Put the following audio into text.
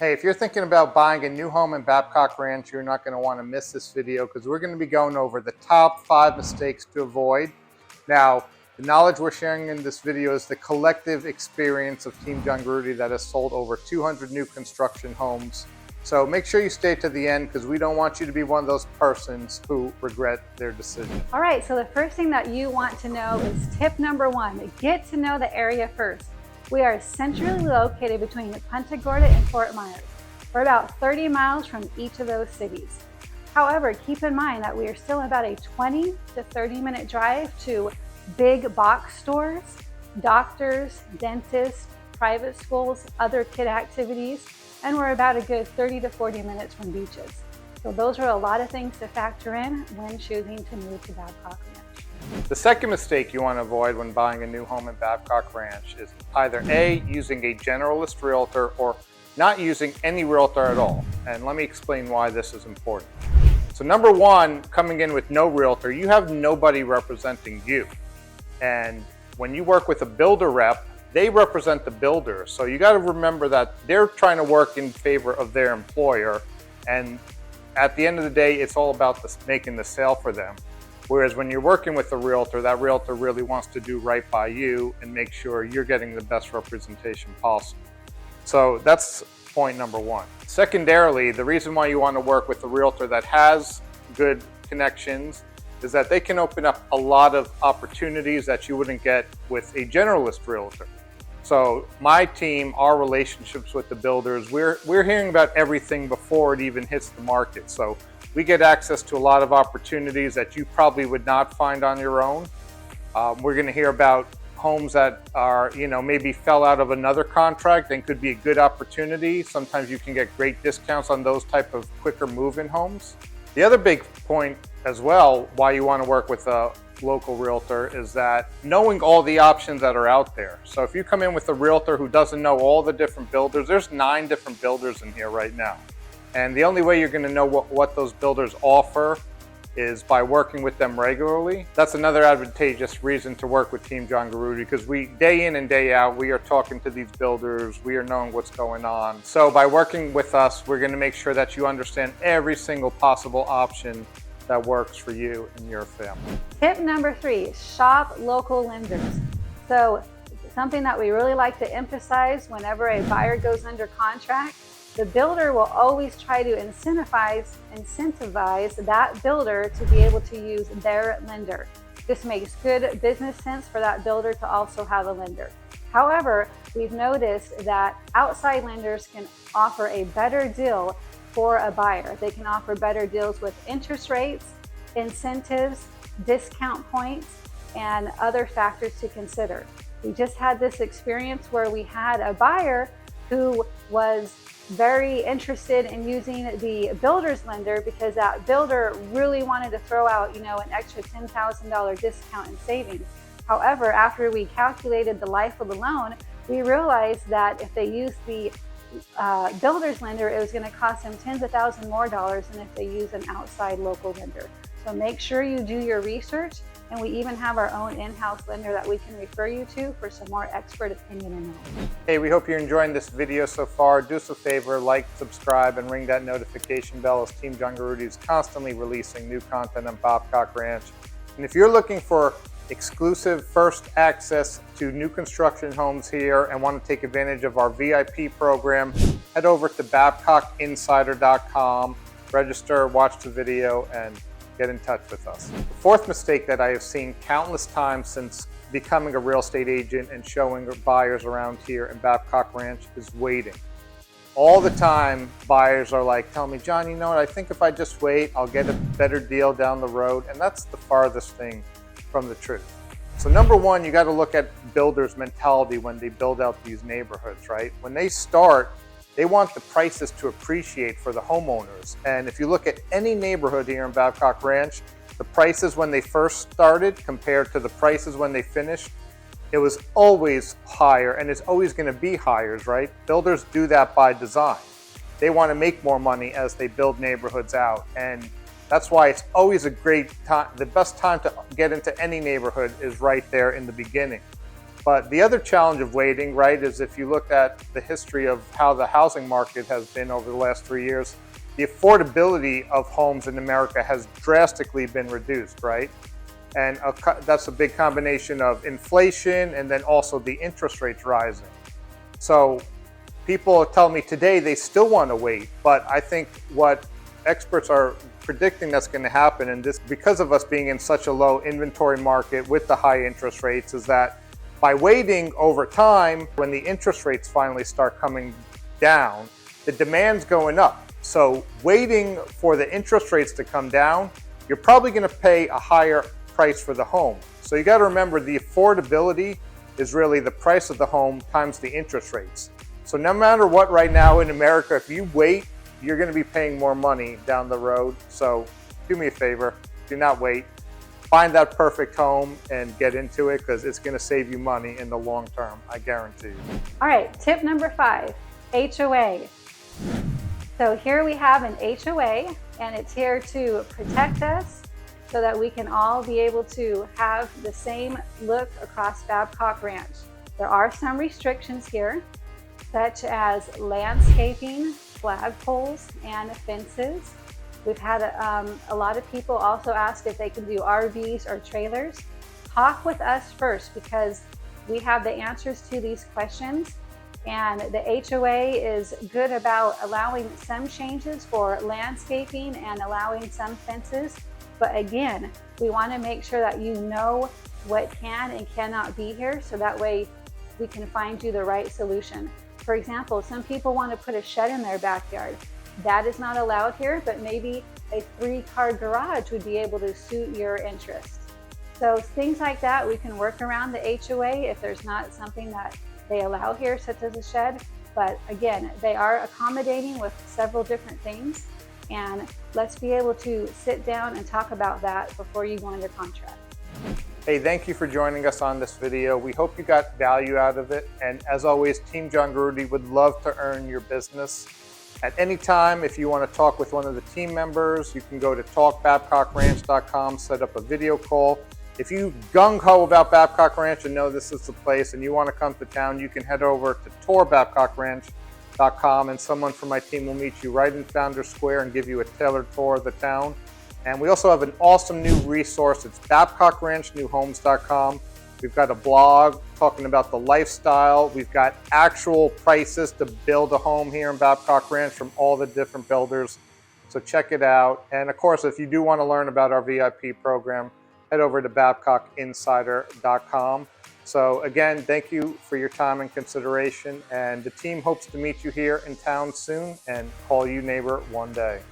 Hey, if you're thinking about buying a new home in Babcock Ranch, you're not going to want to miss this video because we're going to be going over the top 5 mistakes to avoid. Now, the knowledge we're sharing in this video is the collective experience of Team John Garutti that has sold over 200 new construction homes. So make sure you stay to the end because we don't want you to be one of those persons who regret their decision. All right, so the first thing that you want to know is tip number 1, get to know the area first. We are centrally located between Punta Gorda and Fort Myers. We're about 30 miles from each of those cities. However, keep in mind that we are still about a 20 to 30 minute drive to big box stores, doctors, dentists, private schools, other kid activities, and we're about a good 30 to 40 minutes from beaches. So those are a lot of things to factor in when choosing to move to Babcock Ranch. The second mistake you want to avoid when buying a new home in Babcock Ranch is either A, using a generalist realtor or not using any realtor at all. And let me explain why this is important. So number one, coming in with no realtor, you have nobody representing you. And when you work with a builder rep, they represent the builder. So you got to remember that they're trying to work in favor of their employer. And at the end of the day, it's all about making the sale for them. Whereas when you're working with a realtor, that realtor really wants to do right by you and make sure you're getting the best representation possible. So that's point number one. Secondarily, the reason why you want to work with a realtor that has good connections is that they can open up a lot of opportunities that you wouldn't get with a generalist realtor. So my team, our relationships with the builders, we're hearing about everything before it even hits the market. So we get access to a lot of opportunities that you probably would not find on your own. We're going to hear about homes that are, maybe fell out of another contract and could be a good opportunity. Sometimes you can get great discounts on those type of quicker move-in homes. The other big point as well, why you want to work with a local realtor, is that knowing all the options that are out there. So if you come in with a realtor who doesn't know all the different builders, there's 9 different builders in here right now. And the only way you're going to know what those builders offer is by working with them regularly. That's another advantageous reason to work with Team John Garutti, because we, day in and day out, we are talking to these builders, we are knowing what's going on. So by working with us, we're going to make sure that you understand every single possible option that works for you and your family. Tip number 3, shop local lenders. So something that we really like to emphasize whenever a buyer goes under contract, the builder will always try to incentivize that builder to be able to use their lender. This makes good business sense for that builder to also have a lender. However, we've noticed that outside lenders can offer a better deal for a buyer. They can offer better deals with interest rates, incentives, discount points, and other factors to consider. We just had this experience where we had a buyer who was very interested in using the builder's lender because that builder really wanted to throw out, an extra $10,000 discount in savings. However, after we calculated the life of the loan, we realized that if they used the builder's lender, it was going to cost them tens of thousands more dollars than if they use an outside local lender. So make sure you do your research, and we even have our own in-house lender that we can refer you to for some more expert opinion and knowledge. Hey, we hope you're enjoying this video so far. Do us a favor, like, subscribe, and ring that notification bell as Team John Garutti is constantly releasing new content on Babcock Ranch. And if you're looking for exclusive first access to new construction homes here and want to take advantage of our VIP program, head over to babcockinsider.com, register, watch the video, and get in touch with us. The fourth mistake that I have seen countless times since becoming a real estate agent and showing buyers around here in Babcock Ranch is waiting. All the time, buyers are like, tell me, John, you know what, I think if I just wait, I'll get a better deal down the road. And that's the farthest thing from the truth. So number one, you got to look at builders' mentality when they build out these neighborhoods, right? When they start, they want the prices to appreciate for the homeowners. And if you look at any neighborhood here in Babcock Ranch, the prices when they first started compared to the prices when they finished, it was always higher, and it's always going to be higher, right? Builders do that by design. They want to make more money as they build neighborhoods out. And that's why it's always a great time. The best time to get into any neighborhood is right there in the beginning. But the other challenge of waiting, right, is if you look at the history of how the housing market has been over the last 3 years, the affordability of homes in America has drastically been reduced, right? And that's a big combination of inflation and then also the interest rates rising. So people tell me today they still want to wait, but I think what experts are predicting that's going to happen, and this because of us being in such a low inventory market with the high interest rates, is that by waiting over time, when the interest rates finally start coming down, the demand's going up. So waiting for the interest rates to come down, you're probably going to pay a higher price for the home. So you got to remember the affordability is really the price of the home times the interest rates. So no matter what right now in America, if you wait, you're going to be paying more money down the road. So do me a favor, do not wait. Find that perfect home and get into it, because it's going to save you money in the long term, I guarantee you. All right, tip number 5, HOA. So here we have an HOA, and it's here to protect us so that we can all be able to have the same look across Babcock Ranch. There are some restrictions here, such as landscaping, flagpoles, and fences. We've had a lot of people also ask if they can do RVs or trailers. Talk with us first, because we have the answers to these questions, and the HOA is good about allowing some changes for landscaping and allowing some fences. But again, we want to make sure that you know what can and cannot be here, so that way we can find you the right solution. For example, some people want to put a shed in their backyard. That is not allowed here, but maybe a 3-car garage would be able to suit your interest. So things like that, we can work around the HOA if there's not something that they allow here, such as a shed. But again, they are accommodating with several different things. And let's be able to sit down and talk about that before you go under contract. Hey, thank you for joining us on this video. We hope you got value out of it. And as always, Team John Garutti would love to earn your business. At any time, if you want to talk with one of the team members, you can go to talkbabcockranch.com, set up a video call. If you gung-ho about Babcock Ranch and know this is the place and you want to come to town, you can head over to tourbabcockranch.com, and someone from my team will meet you right in Founders Square and give you a tailored tour of the town. And we also have an awesome new resource. It's babcockranchNewHomes.com. We've got a blog talking about the lifestyle. We've got actual prices to build a home here in Babcock Ranch from all the different builders. So check it out. And of course, if you do want to learn about our VIP program, head over to babcockinsider.com. So again, thank you for your time and consideration. And the team hopes to meet you here in town soon and call you neighbor one day.